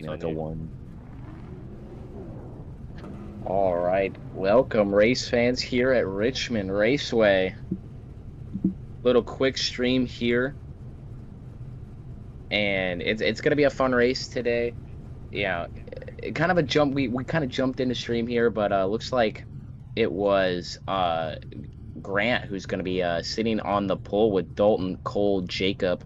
like a you. one. All right, welcome race fans here at Richmond Raceway. Little quick stream here, and it's gonna be a fun race today. Yeah, kind of a jump. We kind of jumped into stream here, but looks like it was Grant who's gonna be sitting on the pole with Dalton, Cole, Jacob,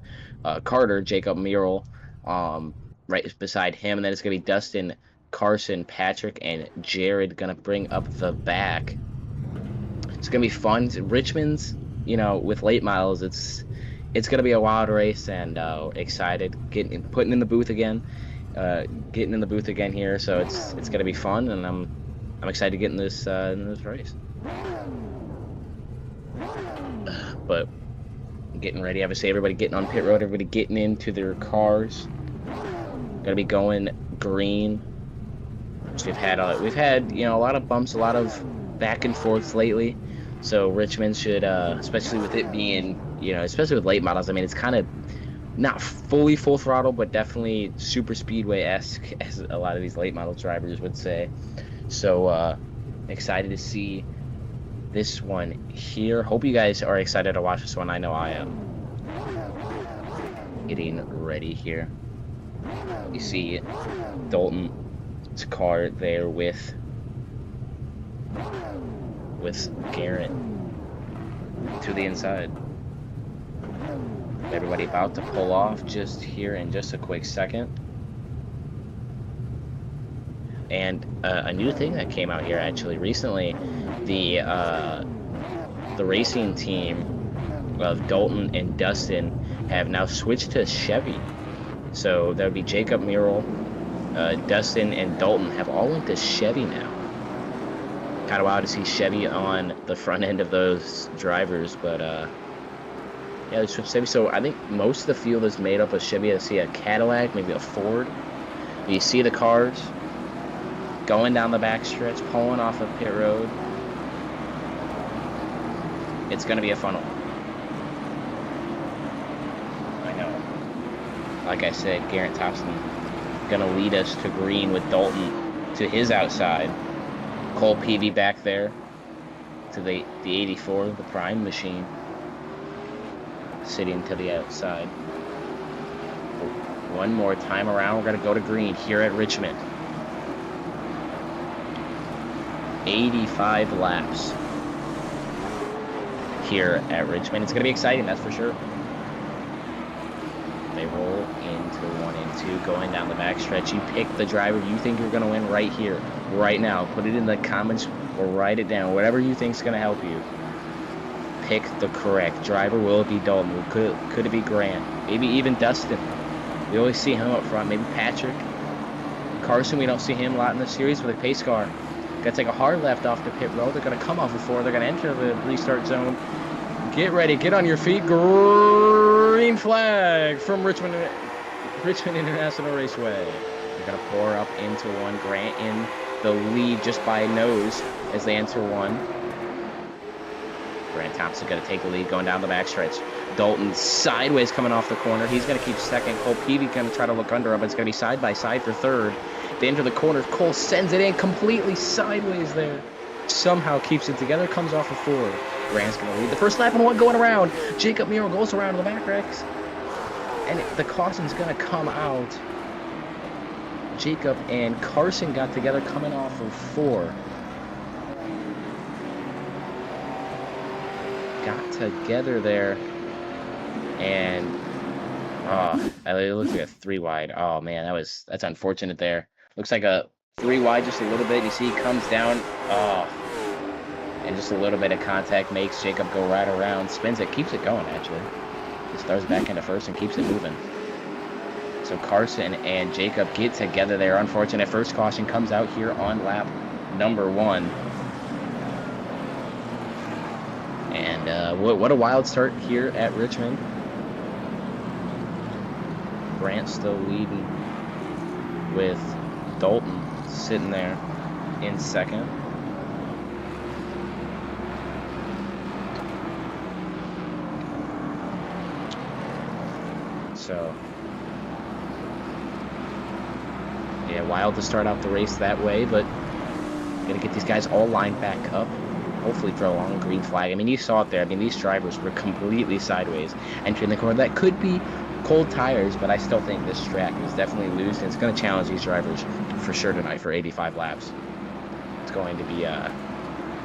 Carter, Jacob Murrell, right beside him, and then it's gonna be Dustin, Carson, Patrick, and Jared gonna bring up the back. It's gonna be fun. Richmond's, with late models, it's gonna be a wild race, and excited putting in the booth again, getting in the booth again here. So it's gonna be fun, and I'm excited to get in this race. But getting ready, obviously everybody getting on pit road, everybody getting into their cars. Gonna be going green. So we've had a lot of bumps, a lot of back and forths lately. So Richmond should, especially with it being, especially with late models. I mean, it's kind of not fully full throttle, but definitely super speedway-esque, as a lot of these late model drivers would say. So excited to see this one here. Hope you guys are excited to watch this one. I know I am. Getting ready here. You see Dalton's car there with Garrett to the inside. Everybody about to pull off just here in just a quick second. And a new thing that came out here actually recently, the racing team of Dalton and Dustin have now switched to Chevy. So that would be Jacob Murrell, Dustin, and Dalton have all went to Chevy now. Kind of wild to see Chevy on the front end of those drivers, but yeah, they switched Chevy. So I think most of the field is made up of Chevy. I see a Cadillac, maybe a Ford. You see the cars going down the backstretch, pulling off of pit road. It's going to be a fun one. I know. Like I said, Garrett Thompson going to lead us to green with Dalton to his outside. Cole Peavy back there to the 84, the prime machine, sitting to the outside. One more time around, we're going to go to green here at Richmond. 85 laps here at Richmond. It's going to be exciting, that's for sure. They roll into 1 and 2, going down the backstretch. You pick the driver you think you're going to win right here, right now. Put it in the comments or write it down. Whatever you think is going to help you. Pick the correct driver. Will it be Dalton? Could it be Grant? Maybe even Dustin. We always see him up front. Maybe Patrick. Carson, we don't see him a lot in the series with a pace car. Got to take a hard left off the pit road. They're going to come off of 4. They're going to enter the restart zone. Get ready. Get on your feet. Green flag from Richmond International Raceway. They're going to pour up into 1. Grant in the lead just by a nose as they enter 1. Grant Thompson going to take the lead going down the backstretch. Dalton sideways coming off the corner. He's going to keep second. Cole Peavy going to try to look under him, but it's going to be side by side for third. They enter the corner. Cole sends it in completely sideways there. Somehow keeps it together. Comes off of 4. Grant's going to lead the first lap and 1 going around. Jacob Murrell goes around to the back Rex. And the caution's going to come out. Jacob and Carson got together coming off of 4. Got together there. And it looks like a 3 wide. Oh man, that's unfortunate there. Looks like a 3 wide just a little bit. You see he comes down. And just a little bit of contact makes Jacob go right around. Spins it, keeps it going actually. Just throws back into first and keeps it moving. So Carson and Jacob get together there. Unfortunate first caution comes out here on lap number 1. And what a wild start here at Richmond. Grant still leading with Dalton sitting there in second. So Yeah, wild to start out the race that way, but gonna get these guys all lined back up. Hopefully throw a long green flag. I mean, you saw it there. I mean, these drivers were completely sideways entering the corner. That could be cold tires, but I still think this track is definitely loose, and it's going to challenge these drivers for sure tonight for 85 laps. It's going to be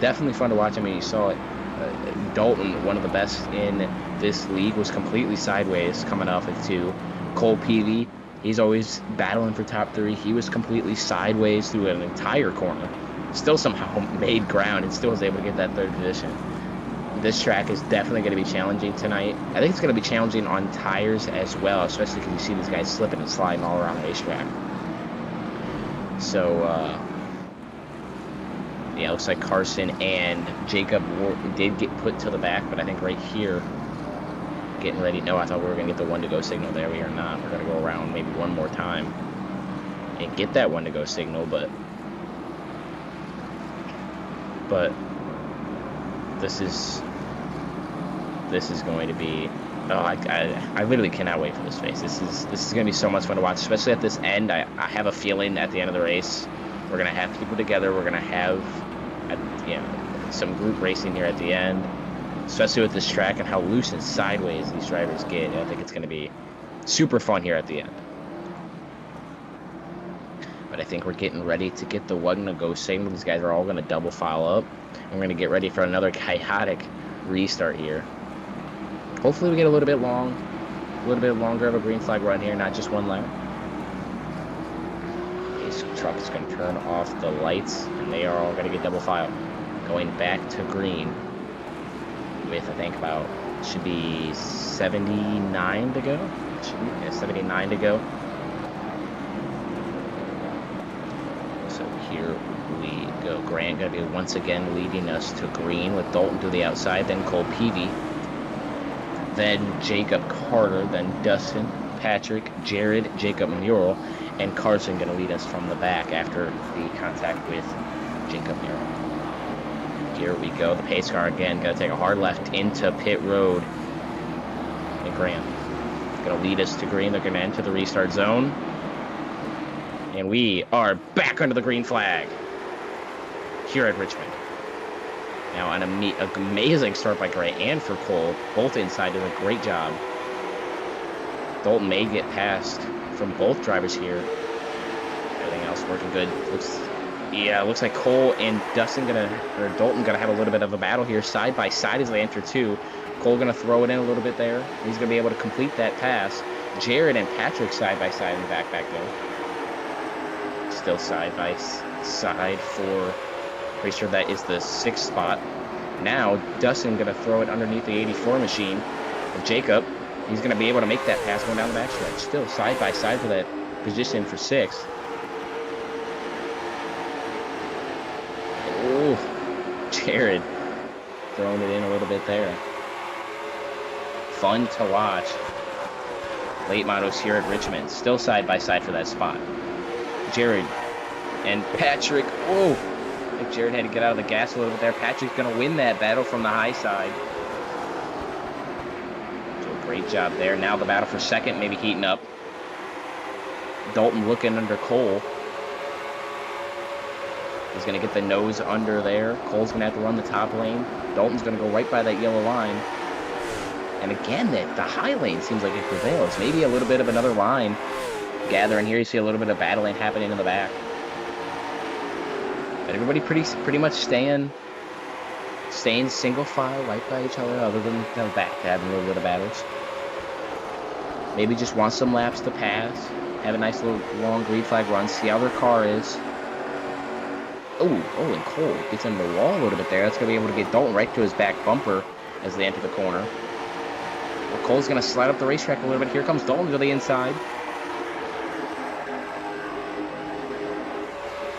definitely fun to watch. I mean, you saw it. Dalton, one of the best in this league, was completely sideways coming off of 2. Cole Peavy, he's always battling for top 3. He was completely sideways through an entire corner. Still somehow made ground and still was able to get that 3rd position. This track is definitely going to be challenging tonight. I think it's going to be challenging on tires as well, especially because you see these guys slipping and sliding all around the racetrack. So, yeah, it looks like Carson and Jacob did get put to the back, but I think right here, getting ready. No, I thought we were going to get the 1 to go signal there. We are not. We're going to go around maybe one more time and get that 1 to go signal, but this is going to be, I literally cannot wait for this race. This is going to be so much fun to watch, especially at this end. I have a feeling at the end of the race we're going to have people together. We're going to have some group racing here at the end, especially with this track and how loose and sideways these drivers get. I think it's going to be super fun here at the end. But I think we're getting ready to get the 1 to go signal. These guys are all going to double file up. We're going to get ready for another chaotic restart here. Hopefully we get a little bit longer of a green flag run here, not just 1 lap. This truck is going to turn off the lights, and they are all going to get double file. Going back to green with, I think, should be 79 to go. 79 to go. Here we go. Grant going to be once again leading us to green with Dalton to the outside, then Cole Peavy, then Jacob Carter, then Dustin, Patrick, Jared, Jacob Murrell, and Carson going to lead us from the back after the contact with Jacob Murrell. Here we go. The pace car again going to take a hard left into pit road. And Grant going to lead us to green. They're going to enter the restart zone. And we are back under the green flag here at Richmond. Now, an amazing start by Gray and for Cole. Both inside doing a great job. Dalton may get passed from both drivers here. Everything else working good. Looks like Cole and Dalton gonna have a little bit of a battle here, side by side as they enter 2. Cole gonna throw it in a little bit there. He's gonna be able to complete that pass. Jared and Patrick side by side in the back there. Still side by side for, pretty sure that is the 6th spot. Now Dustin gonna throw it underneath the 84 machine of Jacob. He's gonna be able to make that pass going down the backstretch. Still side by side for that position for 6th. Oh, Jared throwing it in a little bit there. Fun to watch. Late models here at Richmond, still side by side for that spot. Jared and Patrick. Oh, I think Jared had to get out of the gas a little bit there. Patrick's going to win that battle from the high side. So great job there. Now the battle for 2nd maybe heating up. Dalton looking under Cole. He's going to get the nose under there. Cole's going to have to run the top lane. Dalton's going to go right by that yellow line. And again, the high lane seems like it prevails. Maybe a little bit of another line gathering here. You see a little bit of battling happening in the back. But everybody pretty much staying single file right by each other, other than the back having a little bit of battles. Maybe just want some laps to pass. Have a nice little long green flag run. See how their car is. Oh, and Cole gets into the wall a little bit there. That's going to be able to get Dalton right to his back bumper as they enter the corner. Well, Cole's going to slide up the racetrack a little bit. Here comes Dalton to the inside.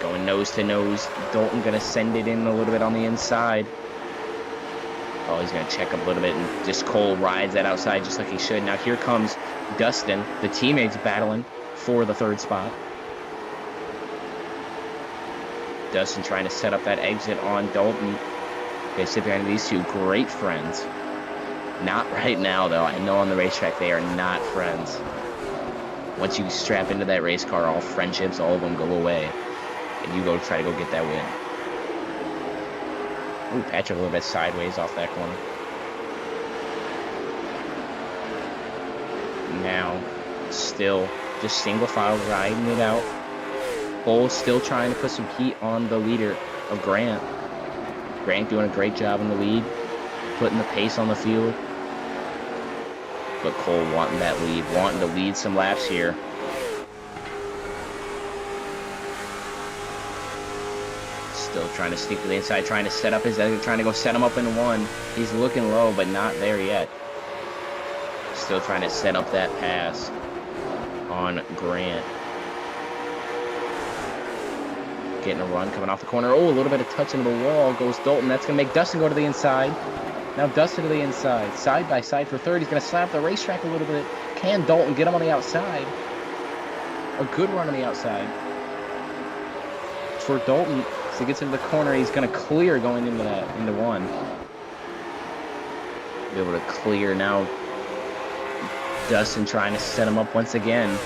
Going nose to nose. Dalton going to send it in a little bit on the inside. Oh, he's going to check up a little bit, and just Cole rides that outside just like he should. Now here comes Dustin. The teammates battling for the 3rd spot. Dustin trying to set up that exit on Dalton. They sit behind these two great friends. Not right now, though. I know on the racetrack they are not friends. Once you strap into that race car, all friendships, all of them go away. And you go try to go get that win. Ooh, Patrick a little bit sideways off that corner. Now, still just single file riding it out. Cole still trying to put some heat on the leader of Grant. Grant doing a great job in the lead, putting the pace on the field. But Cole wanting that lead, wanting to lead some laps here. Still trying to sneak to the inside, trying to set up his exit, trying to go set him up into one. He's looking low, but not there yet. Still trying to set up that pass on Grant. Getting a run coming off the corner. Oh, a little bit of touch into the wall. Goes Dalton. That's going to make Dustin go to the inside. Now Dustin to the inside. Side by side for third. He's going to slap the racetrack a little bit. Can Dalton get him on the outside? A good run on the outside. For Dalton, as he gets into the corner, he's going to clear going into one. Be able to clear now. Dustin trying to set him up once again.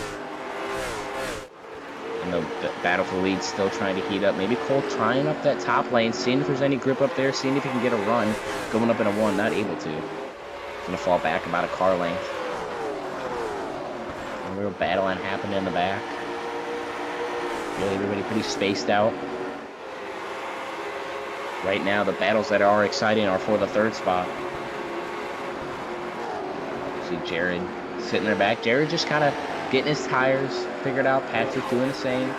And the battle for the lead still trying to heat up. Maybe Cole trying up that top lane, seeing if there's any grip up there, seeing if he can get a run. Going up in a one, not able to. Going to fall back about a car length. A real battling happening in the back. Really, everybody pretty spaced out. Right now, the battles that are exciting are for the third spot. See Jared sitting in the back. Jared just kind of getting his tires figured out. Patrick doing the same.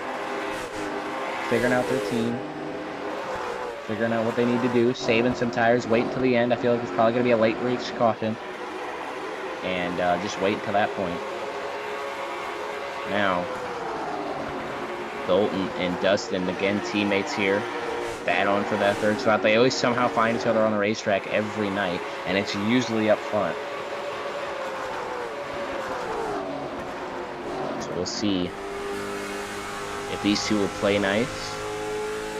Figuring out their team. Figuring out what they need to do. Saving some tires. Wait until the end. I feel like it's probably going to be a late race caution. And just wait until that point. Now, Dalton and Dustin, again, teammates here. Battling for that third spot. They always somehow find each other on the racetrack every night. And it's usually up front. We'll see if these two will play nice.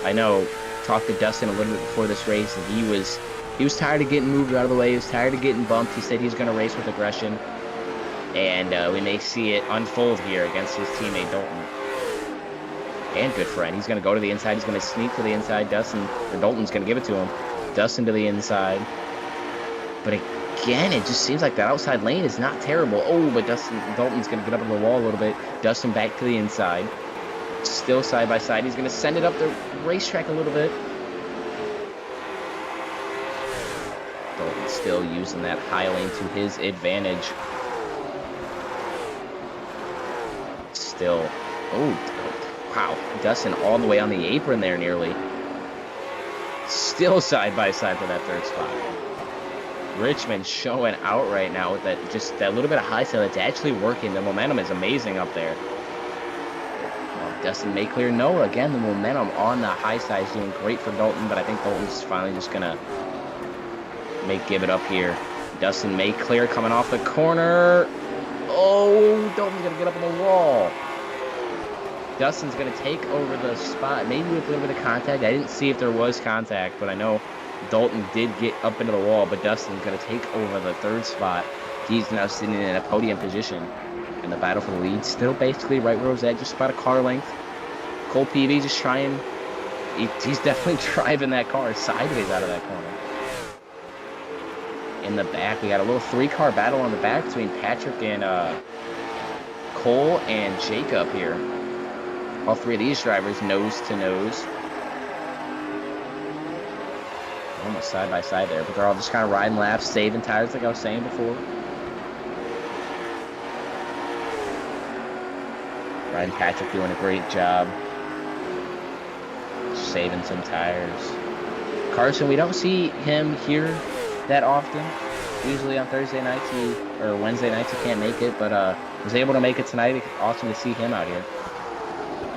I know, talked to Dustin a little bit before this race, and he was tired of getting moved out of the way. He was tired of getting bumped. He said he's going to race with aggression, and we may see it unfold here against his teammate Dalton. And good friend. He's going to go to the inside. He's going to sneak to the inside. Dalton's going to give it to him. Dustin to the inside. But again, it just seems like that outside lane is not terrible. Oh, but Dalton's going to get up on the wall a little bit. Dustin back to the inside. Still side by side. He's going to send it up the racetrack a little bit. Dalton still using that high lane to his advantage. Still. Oh, wow. Dustin all the way on the apron there nearly. Still side by side for that third spot. Richmond showing out right now with that little bit of high side that's actually working. The momentum is amazing up there. Well, Dustin may clear. No, again, the momentum on the high side is doing great for Dalton, but I think Dalton's finally just going to give it up here. Dustin may clear coming off the corner. Oh, Dalton's going to get up on the wall. Dustin's going to take over the spot, maybe with a little bit of contact. I didn't see if there was contact, but I know Dalton did get up into the wall, but Dustin's going to take over the third spot. He's now sitting in a podium position in the battle for the lead. Still basically right where he was at, just about a car length. Cole Peavy just trying. He's definitely driving that car sideways out of that corner. In the back, we got a little three-car battle on the back between Patrick and Cole and Jacob here. All three of these drivers nose to nose. Almost side by side there, but they're all just kind of riding laps, saving tires like I was saying before. Ryan Patrick doing a great job. Saving some tires. Carson, we don't see him here that often. Usually on Thursday nights or Wednesday nights he can't make it, but was able to make it tonight. Awesome to see him out here.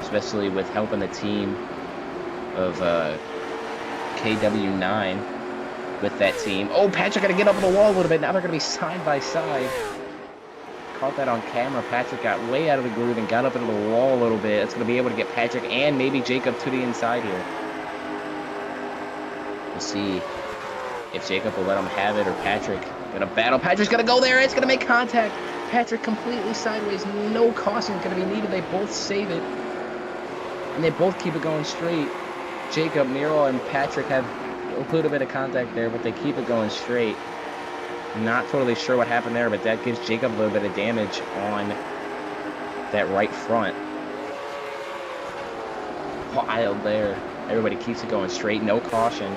Especially with helping the team of KW9 with that team. Oh, Patrick got to get up on the wall a little bit. Now they're going to be side by side. Caught that on camera. Patrick got way out of the groove and got up into the wall a little bit. It's going to be able to get Patrick and maybe Jacob to the inside here. We'll see if Jacob will let him have it or Patrick going to battle. Patrick's going to go there. It's going to make contact. Patrick completely sideways. No caution going to be needed. They both save it. And they both keep it going straight. Jacob, Miro, and Patrick have a little bit of contact there, but they keep it going straight. Not totally sure what happened there, but that gives Jacob a little bit of damage on that right front. Wild there. Everybody keeps it going straight. No caution.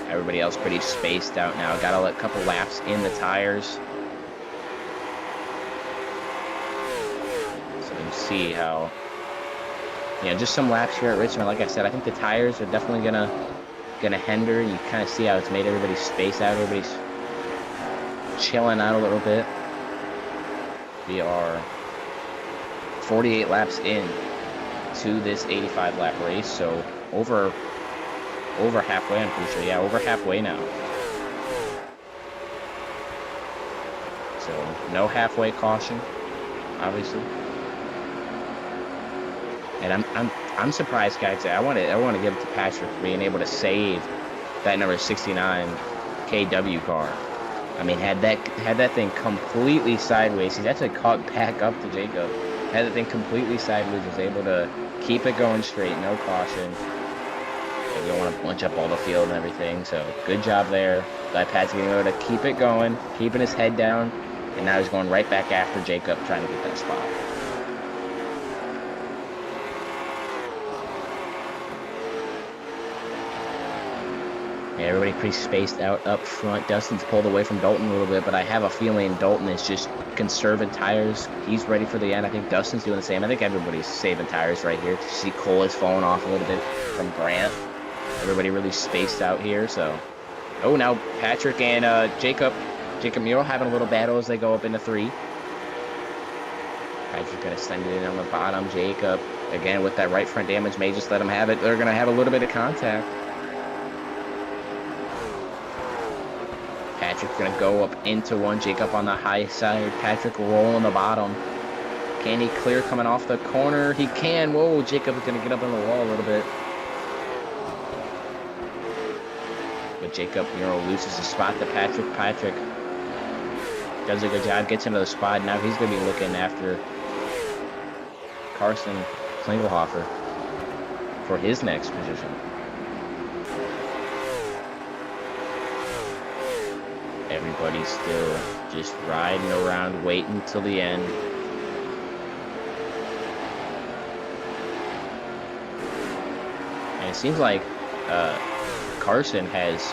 Everybody else pretty spaced out now. Got a couple laps in the tires. So you can see how, just some laps here at Richmond. Like I said, I think the tires are definitely gonna hinder. You kind of see how it's made everybody space out. Everybody's chilling out a little bit. We are 48 laps in to this 85 lap race, so over halfway, I'm pretty sure. Yeah, over halfway now. So no halfway caution, obviously. And I'm surprised, guys. I want to give it to Patrick for being able to save that number 69 KW car. I mean, had that thing completely sideways, he's actually caught back up to Jacob. Had the thing completely sideways, was able to keep it going straight, no caution. You don't want to bunch up all the field and everything, so good job there. Glad Pat's getting able to keep it going, keeping his head down, and now he's going right back after Jacob, trying to get that spot. Yeah, everybody pretty spaced out up front. Dustin's pulled away from Dalton a little bit, but I have a feeling Dalton is just conserving tires. He's ready for the end. I think Dustin's doing the same. I think everybody's saving tires right here. You see Cole is falling off a little bit from Grant. Everybody really spaced out here, so. Oh, now Patrick and Jacob Muro having a little battle as they go up into 3. Patrick gonna send it in on the bottom. Jacob, again, with that right front damage, may just let him have it. They're gonna have a little bit of contact. Patrick's gonna go up into 1. Jacob on the high side. Patrick rolling the bottom. Can he clear coming off the corner? He can. Whoa, Jacob is gonna get up on the wall a little bit. But Jacob, loses the spot to Patrick. Patrick does a good job, gets into the spot. Now he's going to be looking after Carson Klingelhofer for his next position. Everybody's still just riding around, waiting till the end. And it seems like Carson has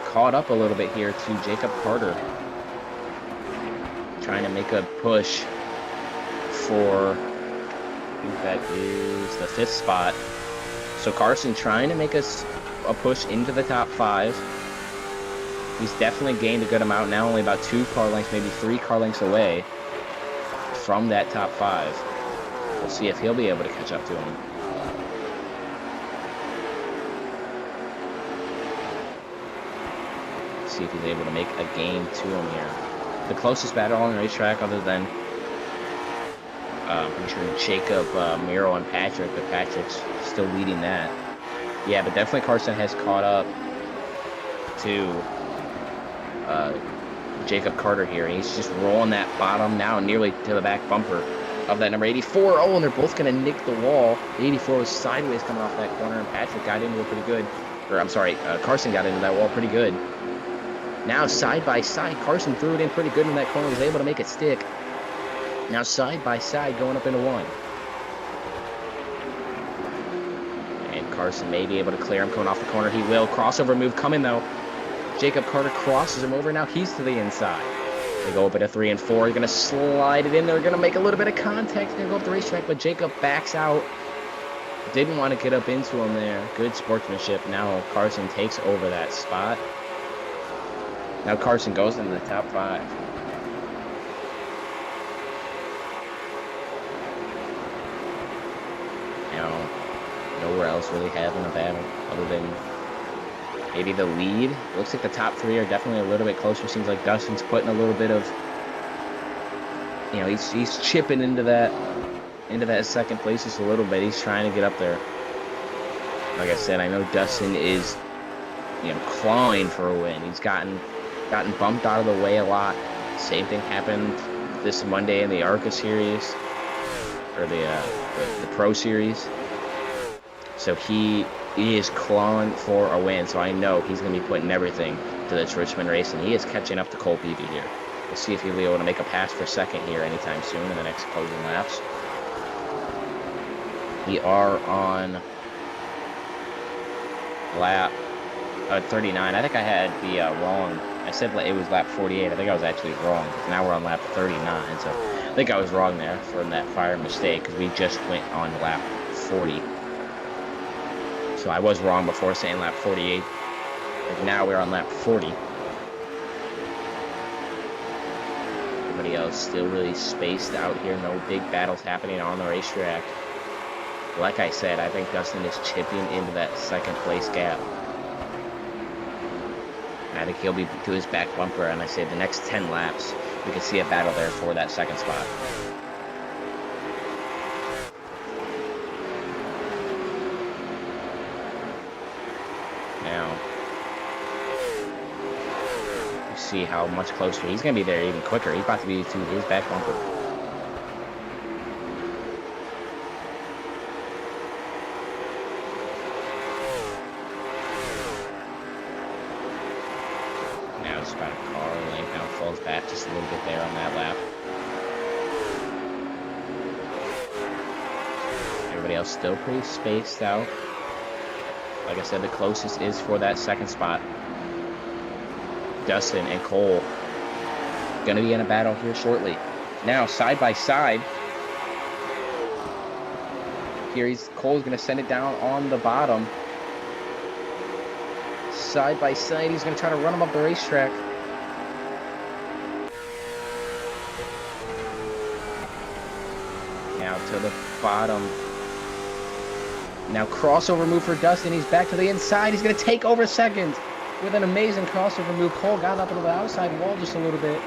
caught up a little bit here to Jacob Carter, trying to make a push for, I think that is the 5th spot. So Carson trying to make a push into the top 5. He's definitely gained a good amount now, only about 2 car lengths, maybe 3 car lengths away from that top 5. We'll see if he'll be able to catch up to him. See if he's able to make a gain to him here. The closest battle on the racetrack, other than I'm pretty sure Jacob, Miro, and Patrick, but Patrick's still leading that. Yeah, but definitely Carson has caught up to Jacob Carter here. He's just rolling that bottom now, nearly to the back bumper of that number 84. Oh, and they're both going to nick the wall. The 84 was sideways coming off that corner, and Patrick got into it pretty good. Or, I'm sorry, Carson got into that wall pretty good. Now, side by side, Carson threw it in pretty good in that corner, was able to make it stick. Now, side by side, going up into 1. And Carson may be able to clear him coming off the corner. He will. Crossover move coming, though. Jacob Carter crosses him over. Now he's to the inside. They go up into 3 and 4. They're going to slide it in. They're going to make a little bit of contact. They're going to go up the racetrack, but Jacob backs out. Didn't want to get up into him there. Good sportsmanship. Now Carson takes over that spot. Now Carson goes into the top 5. Now, nowhere else really having a battle other than maybe the lead. Looks like the top 3 are definitely a little bit closer. Seems like Dustin's putting a little bit of, he's chipping into that second place just a little bit. He's trying to get up there. Like I said, I know Dustin is, clawing for a win. He's gotten gotten bumped out of the way a lot. Same thing happened this Monday in the ARCA series, or the Pro Series. So he is clawing for a win. So I know he's going to be putting everything to this Richmond race, and he is catching up to Cole Peavy here. We'll see if he'll be able to make a pass for second here anytime soon in the next closing laps. We are on lap 39. I think I had the wrong. I said it was lap 48. I think I was actually wrong. Now we're on lap 39. So I think I was wrong there for that fire mistake because we just went on lap 40. So I was wrong before saying lap 48. But now we're on lap 40. Everybody else still really spaced out here. No big battles happening on the racetrack. Like I said, I think Dustin is chipping into that second place gap. I think he'll be to his back bumper, and I say the next 10 laps, we could see a battle there for that second spot. Now, you see how much closer. He's going to be there even quicker. He's about to be to his back bumper. About a car length now, falls back just a little bit there on that lap. Everybody else still pretty spaced out. Like I said, the closest is for that second spot. Dustin and Cole gonna be in a battle here shortly. Now side by side. Here Cole's gonna send it down on the bottom. Side by side, he's going to try to run him up the racetrack. Now to the bottom. Now crossover move for Dustin. He's back to the inside. He's going to take over second with an amazing crossover move. Cole got up into the outside wall just a little bit.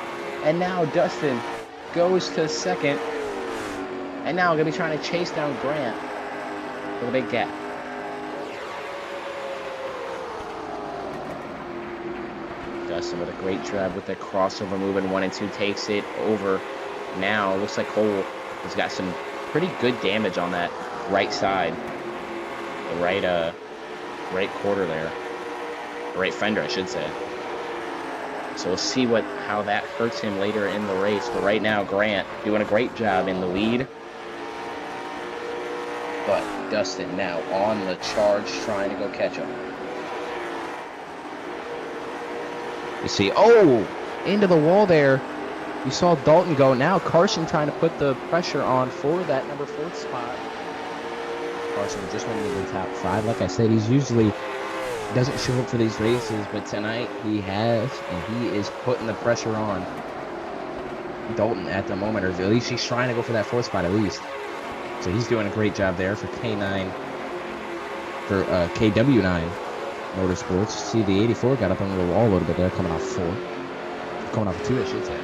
And now Dustin goes to second. And now going to be trying to chase down Grant with a big gap. Dustin with a great drive with the crossover move, and 1 and 2 takes it over. Now looks like Cole has got some pretty good damage on that right side, the right quarter there, right fender I should say. So we'll see how that hurts him later in the race. But right now Grant doing a great job in the lead. But Dustin now on the charge trying to go catch him. You see, into the wall there. You saw Dalton go. Now Carson trying to put the pressure on for that number 4 spot. Carson just went into the top 5. Like I said, he's usually doesn't show up for these races, but tonight he has, and he is putting the pressure on Dalton at the moment, or at least he's trying to go for that 4th spot at least. So he's doing a great job there for KW9. Motorsports. See, the 84 got up on the wall a little bit there, coming off 4. Coming off 2, I should say.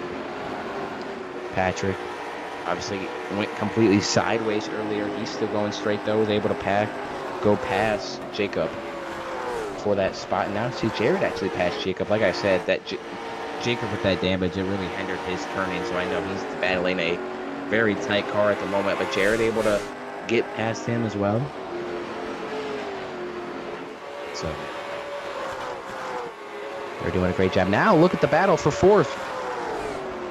Patrick obviously went completely sideways earlier. He's still going straight, though. Was able to go past Jacob for that spot. And now, see, Jared actually passed Jacob. Like I said, that Jacob with that damage, it really hindered his turning. So I know he's battling a very tight car at the moment. But Jared able to get past him as well. So they're doing a great job. Now look at the battle for 4th.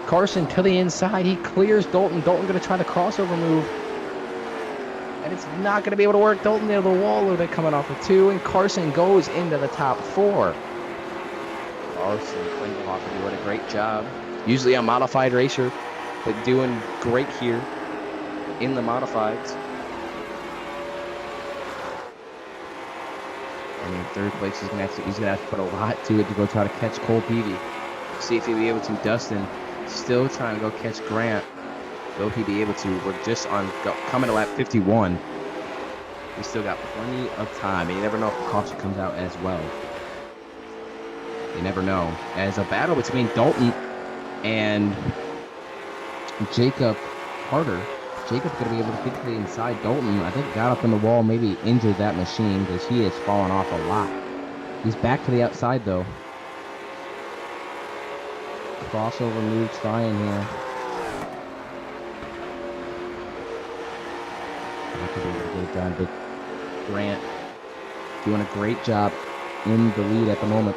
Carson to the inside. He clears Dalton. Dalton going to try the crossover move. And it's not going to be able to work. Dalton near the wall a little bit coming off of 2. And Carson goes into the top 4. Carson Klingelhofer doing a great job. Usually a modified racer, but doing great here in the modifieds. And in 3rd place, he's gonna have to put a lot to it to go try to catch Cole Peavy. See if he'll be able to. Dustin still trying to go catch Grant. Will he be able to? We're just coming to lap 51. We still got plenty of time, and you never know if the caution comes out as well. You never know. As a battle between Dalton and Jacob Carter. Jacob's going to be able to get to the inside. Dalton, I think, got up in the wall, maybe injured that machine because he has fallen off a lot. He's back to the outside, though. crossover move trying here. Not to be able to get it done, but Grant doing a great job in the lead at the moment,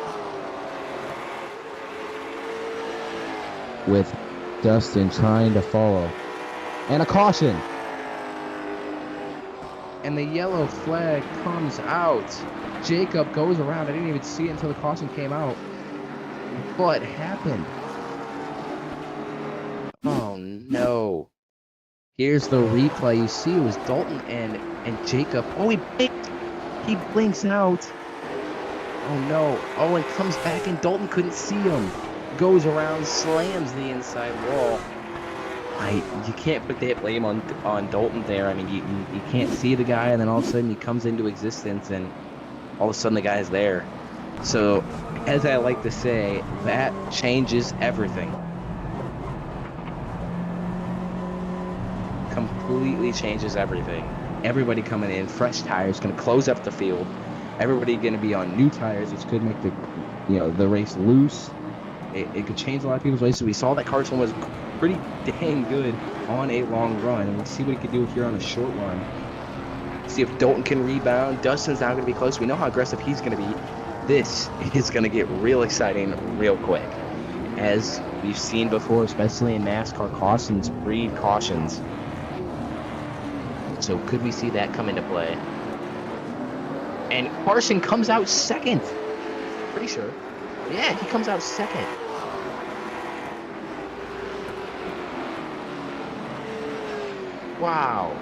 with Dustin trying to follow. And a caution. And the yellow flag comes out. Jacob goes around. I didn't even see it until the caution came out. What happened? Oh no. Here's the replay. You see it was Dalton and Jacob. Oh, he blinks out. Oh no. Oh, and comes back and Dalton couldn't see him. Goes around, slams the inside wall. You can't put that blame on Dalton there. I mean, you can't see the guy, and then all of a sudden he comes into existence, and all of a sudden the guy's there. So, as I like to say, that changes everything. Completely changes everything. Everybody coming in, fresh tires, going to close up the field. Everybody going to be on new tires, which could make the race loose. It could change a lot of people's races. We saw that Carson was pretty dang good on a long run, and let's see what he can do here on a short run. See if Dalton can rebound. Dustin's not going to be close. We know how aggressive he's going to be. This is going to get real exciting real quick. As we've seen before, especially in NASCAR, cautions breed cautions. So could we see that come into play? And Carson comes out second. Pretty sure. Yeah, he comes out second. Wow.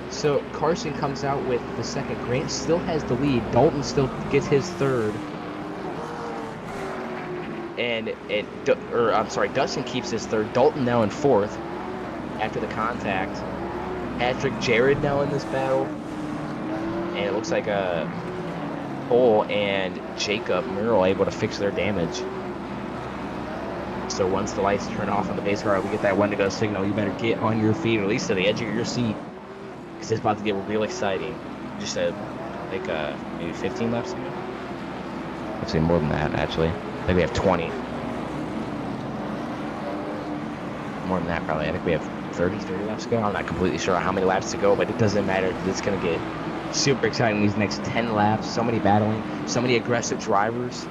So Carson comes out with the second. Grant still has the lead. Dalton still gets his third. Dustin keeps his third. Dalton now in fourth after the contact. Patrick, Jared now in this battle. And it looks like Cole and Jacob Murrell able to fix their damage. So once the lights turn off on the pace car, we get that 1-to-go signal. You better get on your feet, or at least to the edge of your seat, because it's about to get real exciting. Just maybe 15 laps to go. Actually, more than that, actually. I think we have 20. More than that, probably. I think we have 30 laps to go. I'm not completely sure how many laps to go, but it doesn't matter. It's going to get super exciting these next 10 laps. So many battling, so many aggressive drivers.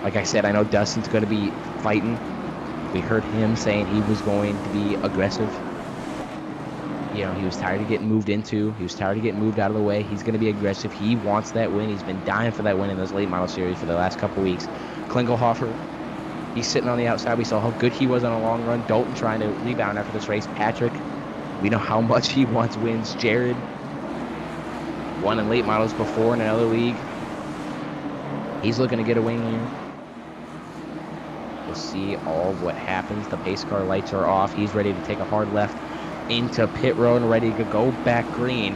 Like I said, I know Dustin's going to be fighting. We heard him saying he was going to be aggressive. You know, he was tired of getting moved into. He was tired of getting moved out of the way. He's going to be aggressive. He wants that win. He's been dying for that win in this late model series for the last couple weeks. Klingelhofer, he's sitting on the outside. We saw how good he was on a long run. Dalton trying to rebound after this race. Patrick, we know how much he wants wins. Jared, won in late models before in another league. He's looking to get a win here. We'll see all of what happens. The pace car lights are off. He's ready to take a hard left into pit road and ready to go back green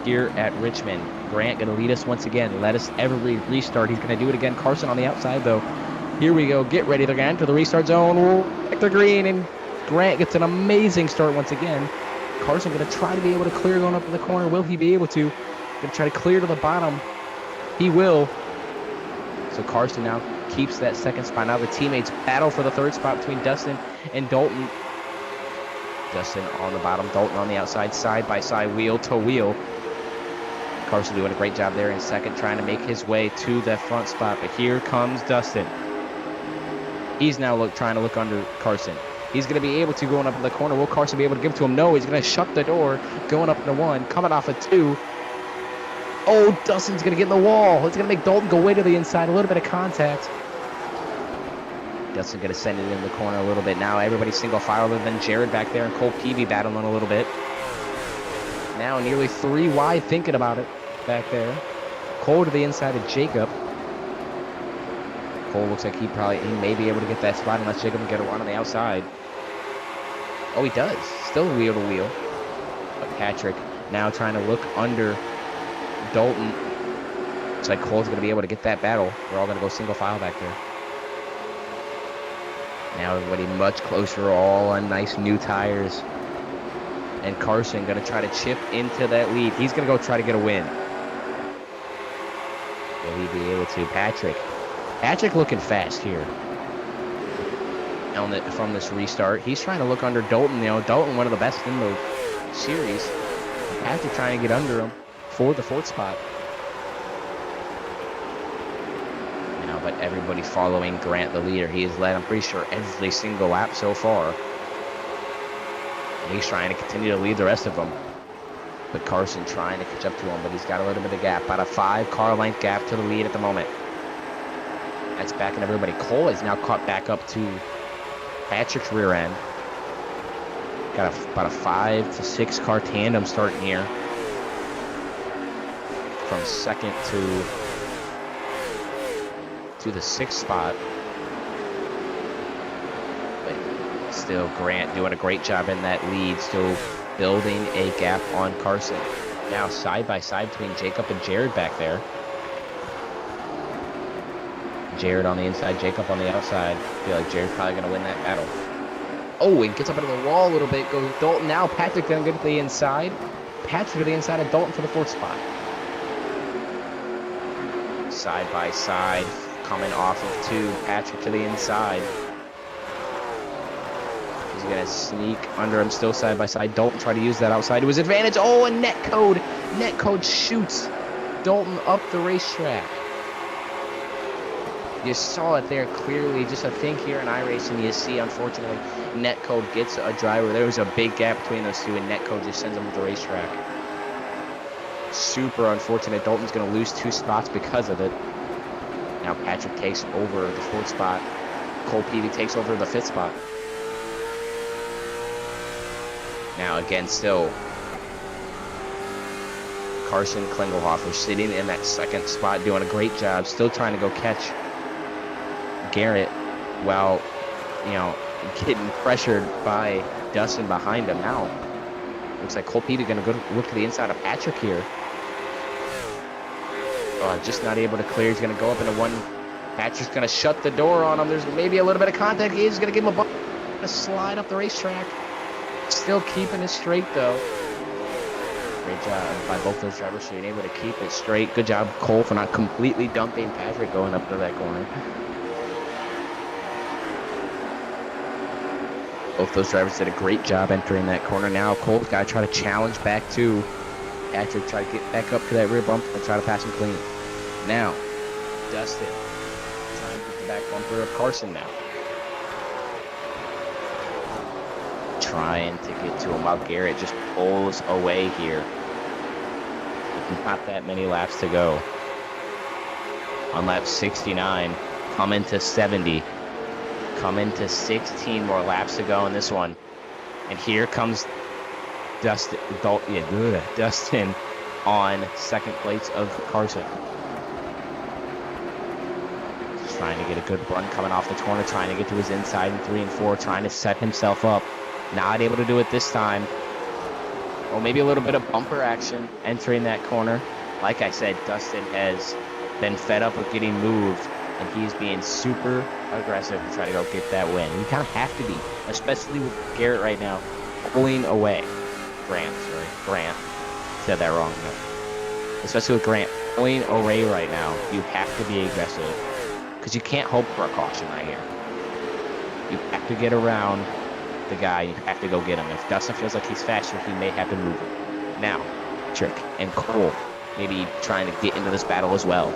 here at Richmond. Grant going to lead us once again. Let us ever restart. He's going to do it again. Carson on the outside, though. Here we go. Get ready. They're going to enter the restart zone. Back to green, and Grant gets an amazing start once again. Carson going to try to be able to clear going up in the corner. Will he be able to? Going to try to clear to the bottom. He will. So Carson now keeps that second spot. Now the teammates battle for the third spot between Dustin and Dalton. Dustin on the bottom, Dalton on the outside, side by side, wheel to wheel. Carson doing a great job there in second, trying to make his way to that front spot. But here comes Dustin. He's now trying to look under Carson. He's going to be able to going up in the corner. Will Carson be able to give it to him? No, he's going to shut the door, going up into one, coming off a two. Oh, Dustin's going to get in the wall. It's going to make Dalton go way to the inside. A little bit of contact. Dustin going to send it in the corner a little bit now. Everybody's single file other than Jared back there and Cole Peavy battling a little bit. Now nearly 3 wide thinking about it back there. Cole to the inside of Jacob. Cole looks like he may be able to get that spot unless Jacob can get a run on the outside. Oh, he does. Still wheel to wheel. But Patrick now trying to look under Dalton. Looks like Cole's going to be able to get that battle. We're all going to go single file back there. Now everybody much closer, all on nice new tires. And Carson going to try to chip into that lead. He's going to go try to get a win. Will he be able to? Patrick Patrick looking fast here. From this restart, he's trying to look under Dalton. Dalton, one of the best in the series. Patrick trying to get under him for the 4th spot. But everybody following Grant, the leader. He has led, I'm pretty sure, every single lap so far. And he's trying to continue to lead the rest of them. But Carson trying to catch up to him, but he's got a little bit of gap. About a 5-car length gap to the lead at the moment. That's backing everybody. Cole is now caught back up to Patrick's rear end. Got about a 5 to 6 car tandem starting here. From 2nd to the 6th spot. But still Grant doing a great job in that lead, still building a gap on Carson. Now side by side between Jacob and Jared back there. Jared on the inside, Jacob on the outside. I feel like Jared's probably going to win that battle. Oh, and gets up into the wall a little bit. Goes Dalton now. Patrick going to get to the inside. Patrick to the inside of Dalton for the 4th spot. Side by side. Coming off of 2. Patrick to the inside. He's going to sneak under him still side by side. Dalton try to use that outside to his advantage. Oh, and Netcode. Netcode shoots Dalton up the racetrack. You saw it there clearly. Just a thing here in iRacing, you see, unfortunately, Netcode gets a driver. There was a big gap between those two, and Netcode just sends him to the racetrack. Super unfortunate. Dalton's going to lose 2 spots because of it. Now Patrick takes over the 4th spot. Cole Peavy takes over the 5th spot. Now again, still Carson Klingelhofer sitting in that 2nd spot, doing a great job. Still trying to go catch Garrett while, getting pressured by Dustin behind him. Now looks like Cole Peavy going to go look to the inside of Patrick here. Just not able to clear. He's going to go up into 1. Patrick's going to shut the door on him. There's maybe a little bit of contact. He's going to give him a bump. Going to slide up the racetrack. Still keeping it straight, though. Great job by both those drivers being able to keep it straight. Good job, Cole, for not completely dumping Patrick going up to that corner. Both those drivers did a great job entering that corner. Now Cole's got to try to challenge back to Patrick, try to get back up to that rear bump and try to pass him clean. Now, Dustin trying to get the back bumper of Carson now. Trying to get to him while Garrett just pulls away here. Not that many laps to go. On lap 69, coming to 70. Coming to 16 more laps to go in this one. And here comes Dustin on 2nd place of Carson. Just trying to get a good run coming off the corner, trying to get to his inside in 3 and 4, trying to set himself up. Not able to do it this time. Or maybe a little bit of bumper action entering that corner. Like I said, Dustin has been fed up with getting moved, and he's being super aggressive to try to go get that win. You kind of have to be, especially with Garrett right now pulling away. Grant. Said that wrong. No. Especially with Grant pulling away right now, you have to be aggressive because you can't hope for a caution right here. You have to get around the guy. You have to go get him. If Dustin feels like he's faster, he may have to move him. Now, Trick and Cole maybe trying to get into this battle as well.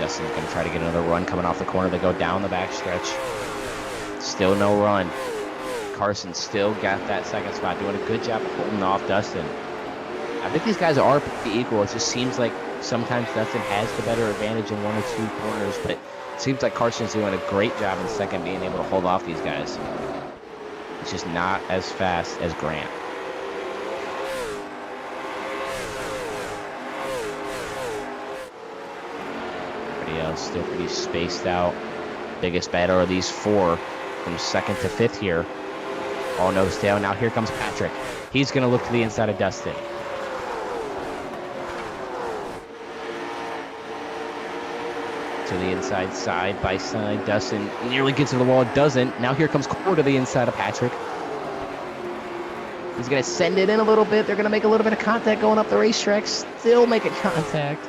Dustin's going to try to get another run coming off the corner. They go down the backstretch. Still no run. Carson still got that 2nd spot, doing a good job of holding off Dustin. I think these guys are pretty equal. It just seems like sometimes Dustin has the better advantage in 1 or 2 corners, but it seems like Carson's doing a great job in 2nd, being able to hold off these guys. It's just not as fast as Grant. Still pretty spaced out. Biggest battle are these 4 from 2nd to 5th here. All nose tail. Now here comes Patrick. He's going to look to the inside of Dustin. To the inside, side by side. Dustin nearly gets to the wall. Doesn't. Now here comes Cole to the inside of Patrick. He's going to send it in a little bit. They're going to make a little bit of contact going up the racetrack. Still making contact.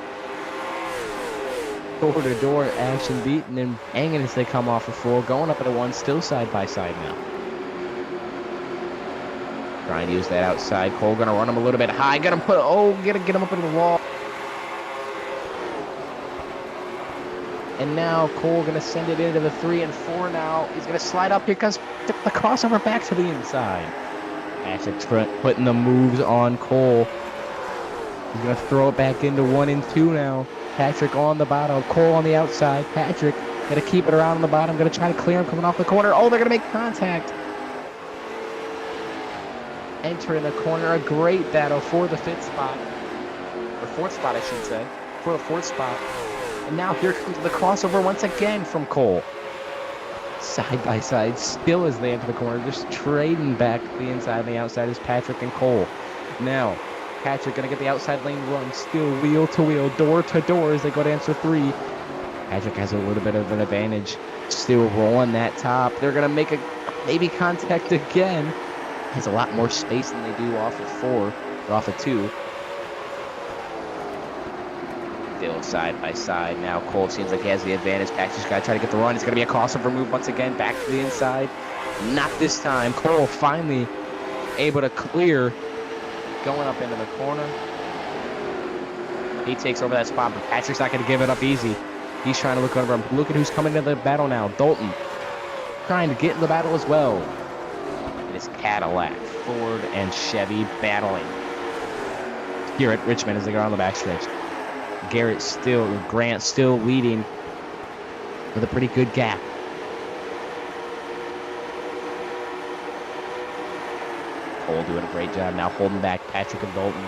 door-to-door action, beating and hanging as they come off the floor, going up at a 1, still side by side now. Trying to use that outside. Cole gonna run him a little bit high. Get him him up into the wall. And now Cole gonna send it into the 3 and 4 now. He's gonna slide up. Here comes the crossover back to the inside. Patrick's putting the moves on Cole. He's gonna throw it back into 1 and 2 now. Patrick on the bottom. Cole on the outside. Patrick gonna keep it around on the bottom. Gonna try to clear him coming off the corner. Oh, they're gonna make contact. Entering the corner, a great battle for the 5th spot. Or 4th spot, I should say. For the 4th spot. And now here comes the crossover once again from Cole. Side by side, still as they enter the corner, just trading back the inside and the outside is Patrick and Cole. Now, Patrick gonna get the outside lane run, still wheel to wheel, door to door as they go to answer 3. Patrick has a little bit of an advantage, still rolling that top. They're gonna make a maybe contact again. Has a lot more space than they do off of 4 or off of 2. Still side by side. Now Cole seems like he has the advantage. Patrick's got to try to get the run. It's going to be a crossover move once again. Back to the inside. Not this time. Cole finally able to clear. Going up into the corner. He takes over that spot, but Patrick's not going to give it up easy. He's trying to look over him. Look at who's coming into the battle now. Dalton trying to get in the battle as well. It is Cadillac, Ford, and Chevy battling here at Richmond as they go on the backstretch. Grant still leading with a pretty good gap. Cole doing a great job now holding back Patrick and Dalton.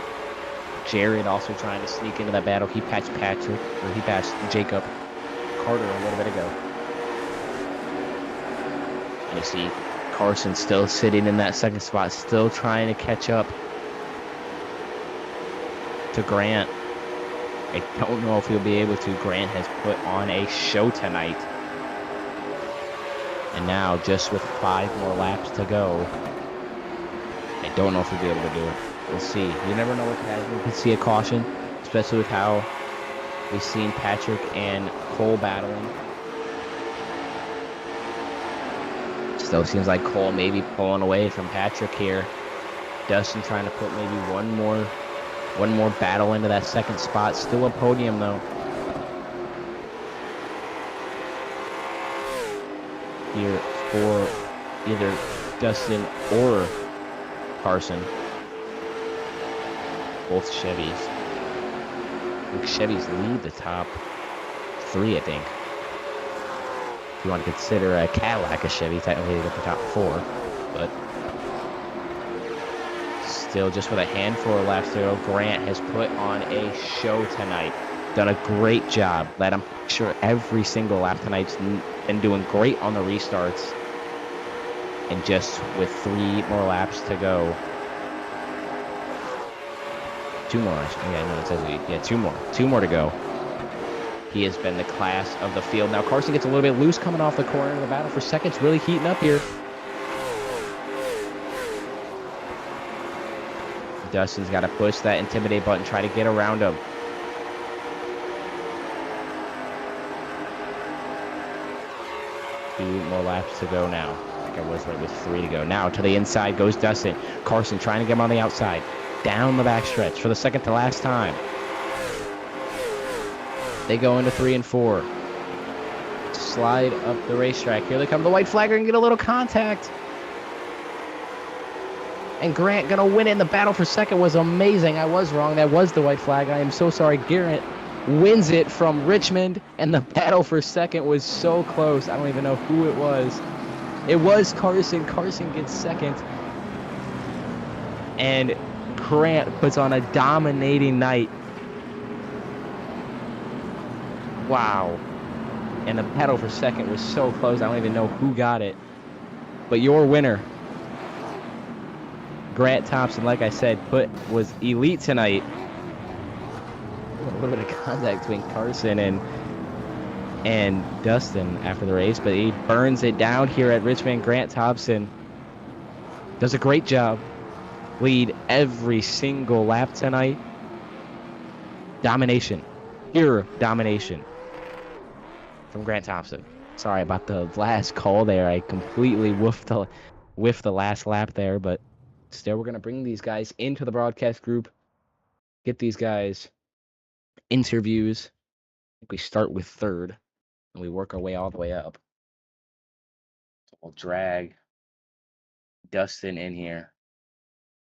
Jared also trying to sneak into that battle. He passed Jacob Carter a little bit ago. And you see Carson still sitting in that 2nd spot, still trying to catch up to Grant. I don't know if he'll be able to. Grant has put on a show tonight. And now, just with 5 more laps to go, I don't know if he'll be able to do it. We'll see. You never know what can happen. You could see a caution, especially with how we've seen Patrick and Cole battling. Still seems like Cole may be pulling away from Patrick here. Dustin trying to put maybe one more battle into that 2nd spot. Still a podium though. Here for either Dustin or Carson. Both Chevys. I think Chevys lead the top 3, I think. If you want to consider a Cadillac a Chevy, technically they get the top 4. But still, just with a handful of laps to go, Grant has put on a show tonight. Done a great job. Let him sure every single lap tonight's been doing great on the restarts. And just with 3 more laps to go. 2 more. Yeah, no, it says, yeah, 2 more. 2 more to go. He has been the class of the field. Now Carson gets a little bit loose coming off the corner. The battle for second's really heating up here. Dustin's got to push that intimidate button, try to get around him. Two more laps to go now. I think I was right with 3 to go. Now to the inside goes Dustin. Carson trying to get him on the outside. Down the backstretch for the 2nd to last time. They go into 3 and 4. Slide up the racetrack. Here they come. The white flagger and get a little contact. And Grant gonna win it. And the battle for 2nd was amazing. I was wrong. That was the white flag. I am so sorry. Garrett wins it from Richmond. And the battle for 2nd was so close. I don't even know who it was. It was Carson. Carson gets 2nd. And Grant puts on a dominating night. Wow. And the battle for 2nd was so close. I don't even know who got it. But your winner, Grant Thompson, like I said, was elite tonight. A little bit of contact between Carson and Dustin after the race, but he burns it down here at Richmond. Grant Thompson does a great job. Lead every single lap tonight. Domination. Pure domination. from Grant Thompson. Sorry about the last call there. I completely whiffed the last lap there, but still, we're gonna bring these guys into the broadcast group, get these guys interviews. I think we start with third, and we work our way all the way up. So we'll drag Dustin in here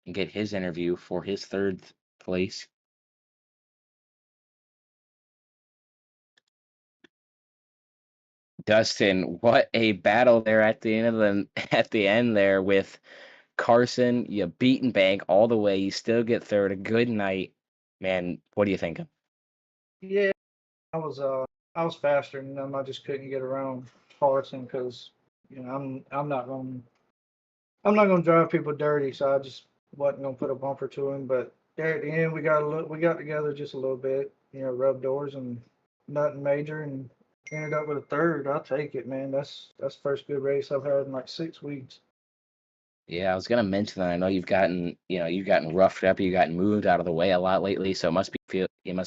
and get his interview for his third place. Dustin, what a battle there at the end there with Carson. You beat and bang all the way. You still get third. A good night, man. What are you thinking? Yeah, I was faster than them. I just couldn't get around Carson because I'm not gonna drive people dirty, so I just wasn't gonna put a bumper to him. But there at the end, we got together just a little bit, rubbed doors and nothing major, and ended up with a third. I'll take it, man. That's the first good race I've had in like 6 weeks. Yeah, I was gonna mention that. I know you've gotten roughed up, you've gotten moved out of the way a lot lately, so it must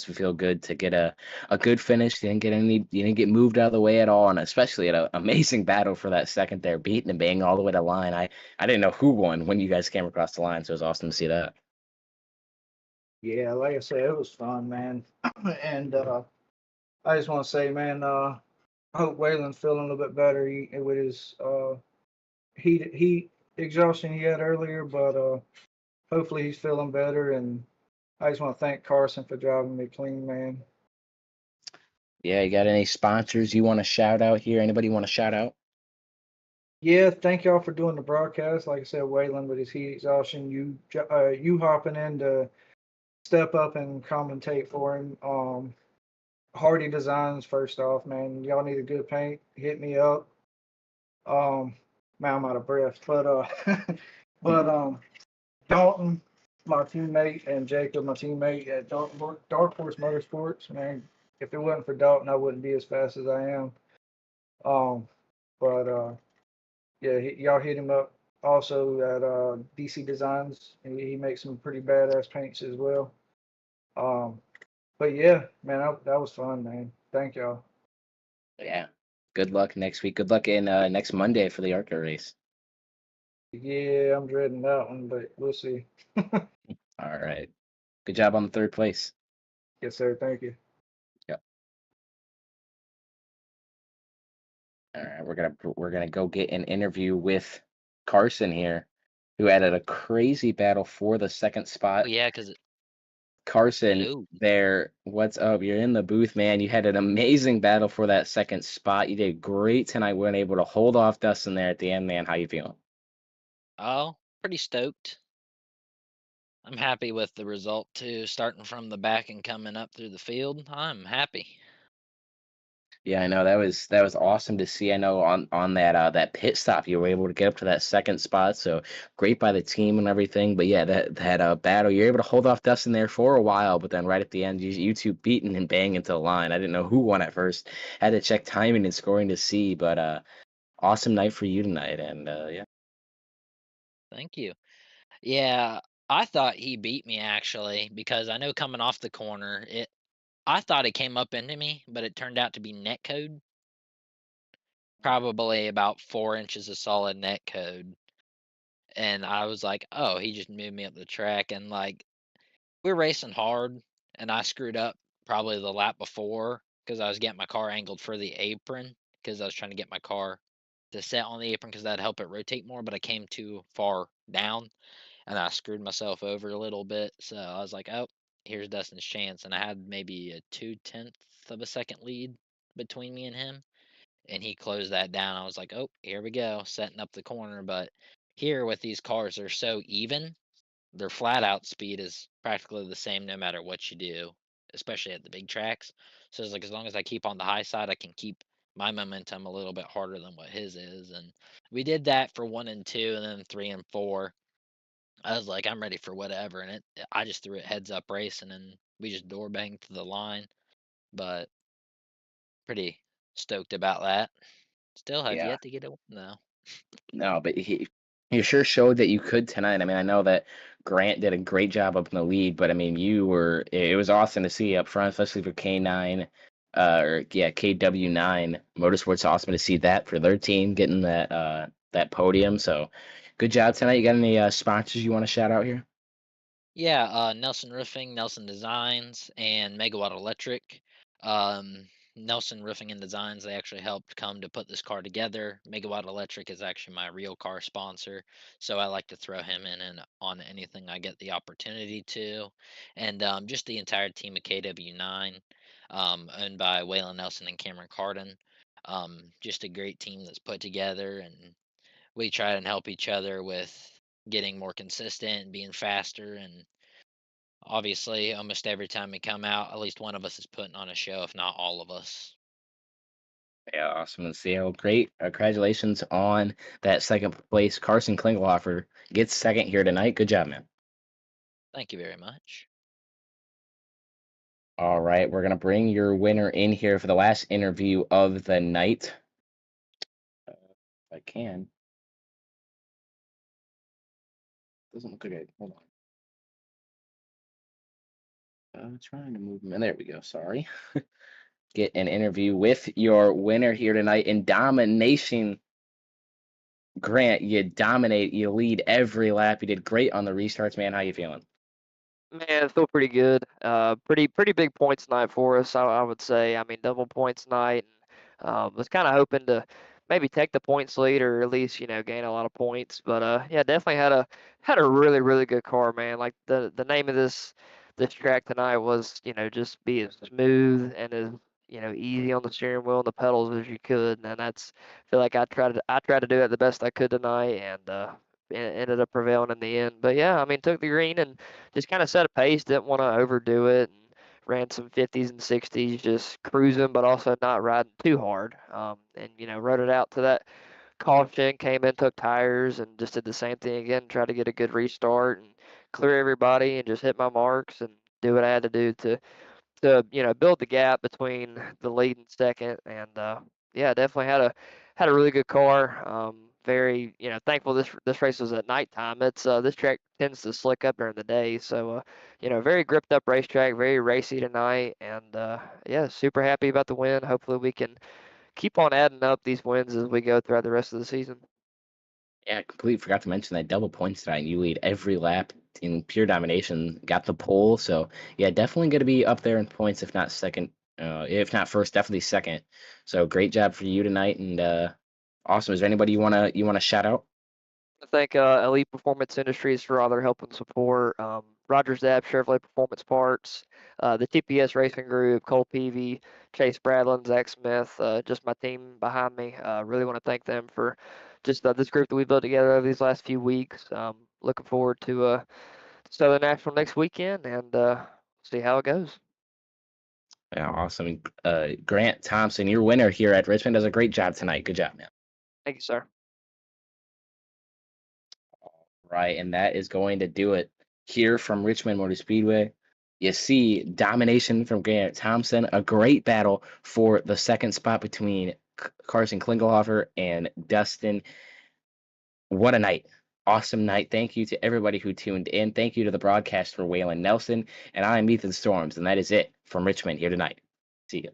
feel good to get a good finish. You didn't get moved out of the way at all, and especially at an amazing battle for that second there, beating and banging all the way to the line. I didn't know who won when you guys came across the line, so it was awesome to see that. Yeah, like I said, it was fun, man. And I just want to say, man, I hope Waylon's feeling a little bit better with his heat exhaustion he had earlier, but hopefully he's feeling better. And I just want to thank Carson for driving me clean, man. Yeah, you got any sponsors you want to shout out here? Anybody want to shout out? Yeah, thank y'all for doing the broadcast. Like I said, Waylon with his heat exhaustion, you hopping in to step up and commentate for him. Hardy Designs, first off, man, y'all need a good paint. Hit me up. Man, I'm out of breath, but but Dalton, my teammate, and Jacob, my teammate at Dark Horse Motorsports. Man, if it wasn't for Dalton, I wouldn't be as fast as I am. But yeah, y'all hit him up also at DC Designs. He makes some pretty badass paints as well. But yeah, man, that was fun, man. Thank y'all. Yeah. Good luck next week. Good luck in next Monday for the ARCA race. Yeah, I'm dreading that one, but we'll see. All right. Good job on the third place. Yes, sir. Thank you. Yep. All right, we're gonna go get an interview with Carson here, who had a crazy battle for the second spot. Yeah, because Carson, hello. there, what's up? You're in the booth, man. You had an amazing battle for that second spot. You did great tonight. Weren't able to hold off Dustin there at the end, man. How you feeling? Oh, pretty stoked. I'm happy with the result too. Starting from the back and coming up through the field, I'm happy. Yeah, I know that was awesome to see. I know on that pit stop you were able to get up to that second spot, so great by the team and everything. But yeah, that battle you're able to hold off Dustin there for a while, but then right at the end you two beating and bang into the line. I didn't know who won at first. Had to check timing and scoring to see, but awesome night for you tonight, and yeah. Thank you. Yeah, I thought he beat me actually because I know coming off the corner, I thought it came up into me, but it turned out to be net code. Probably about 4 inches of solid net code. And I was like, oh, he just moved me up the track. And like, we're racing hard, and I screwed up probably the lap before because I was getting my car angled for the apron because I was trying to get my car to set on the apron because that'd help it rotate more. But I came too far down and I screwed myself over a little bit. So I was like, oh, here's Dustin's chance. And I had maybe a 2/10 of a second lead between me and him. And he closed that down. I was like, oh, here we go, setting up the corner. But here with these cars, they're so even, their flat out speed is practically the same no matter what you do, especially at the big tracks. So it's like as long as I keep on the high side, I can keep my momentum a little bit harder than what his is. And we did that for 1 and 2, and then 3 and 4. I was like, I'm ready for whatever, and I just threw it heads up racing, and we just door banged to the line. But pretty stoked about that. Still have Yeah. yet to get a win though. No, but you sure showed that you could tonight. I mean, I know that Grant did a great job up in the lead, but I mean, it was awesome to see up front, especially for K9. KW9 Motorsports. Awesome to see that for their team getting that podium. So good job tonight. You got any sponsors you want to shout out here? Yeah, Nelson Roofing, Nelson Designs, and Megawatt Electric. Nelson Roofing and Designs, they actually helped come to put this car together. Megawatt Electric is actually my real car sponsor, so I like to throw him in and on anything I get the opportunity to. And just the entire team of KW9, owned by Waylon Nelson and Cameron Carden. Just a great team that's put together, and we try and help each other with getting more consistent and being faster. And obviously, almost every time we come out, at least one of us is putting on a show, if not all of us. Yeah, awesome to see. Oh, great. Congratulations on that second place. Carson Klingelhofer gets second here tonight. Good job, man. Thank you very much. All right, we're gonna bring your winner in here for the last interview of the night. If I can. Doesn't look okay. Hold on. Trying to move him. And there we go. Sorry. Get an interview with your winner here tonight in domination. Grant, you dominate. You lead every lap. You did great on the restarts, man. How you feeling? Man, I feel pretty good. Pretty big points night for us, I would say. I mean, double points night. And, was kind of hoping to maybe take the points lead or at least gain a lot of points. But yeah, definitely had a really good car, man. Like the name of this track tonight was just be as smooth and as easy on the steering wheel and the pedals as you could. And that's I feel like I tried to do it the best I could tonight, and ended up prevailing in the end. But yeah, I mean, took the green and just kind of set a pace, didn't want to overdo it, and ran some 50s and 60s, just cruising, but also not riding too hard. And rode it out to that caution, came in, took tires, and just did the same thing again, tried to get a good restart and clear everybody and just hit my marks and do what I had to do to build the gap between the lead and second. And yeah, definitely had a really good car. Very thankful this race was at nighttime. It's this track tends to slick up during the day, so very gripped up racetrack, very racy tonight. And yeah, super happy about the win. Hopefully we can keep on adding up these wins as we go throughout the rest of the season. Yeah, I completely forgot to mention that double points tonight. You lead every lap in pure domination. Got the pole, so yeah, definitely going to be up there in points, if not second, if not first, definitely second. So great job for you tonight, and awesome. Is there anybody you wanna shout out? I thank Elite Performance Industries for all their help and support. Rogers Dab Chevrolet Performance Parts, the TPS Racing Group, Cole Peavy, Chase Bradlin, Zach Smith, just my team behind me. Really want to thank them for just this group that we built together over these last few weeks. Looking forward to Southern National next weekend and see how it goes. Yeah, awesome. Grant Thompson, your winner here at Richmond, does a great job tonight. Good job, man. Thank you, sir. Right, and that is going to do it here from Richmond Motor Speedway. You see domination from Grant Thompson, a great battle for the second spot between Carson Klingelhofer and Dustin. What a night. Awesome night. Thank you to everybody who tuned in. Thank you to the broadcast for Waylon Nelson. And I'm Ethan Storms, and that is it from Richmond here tonight. See you.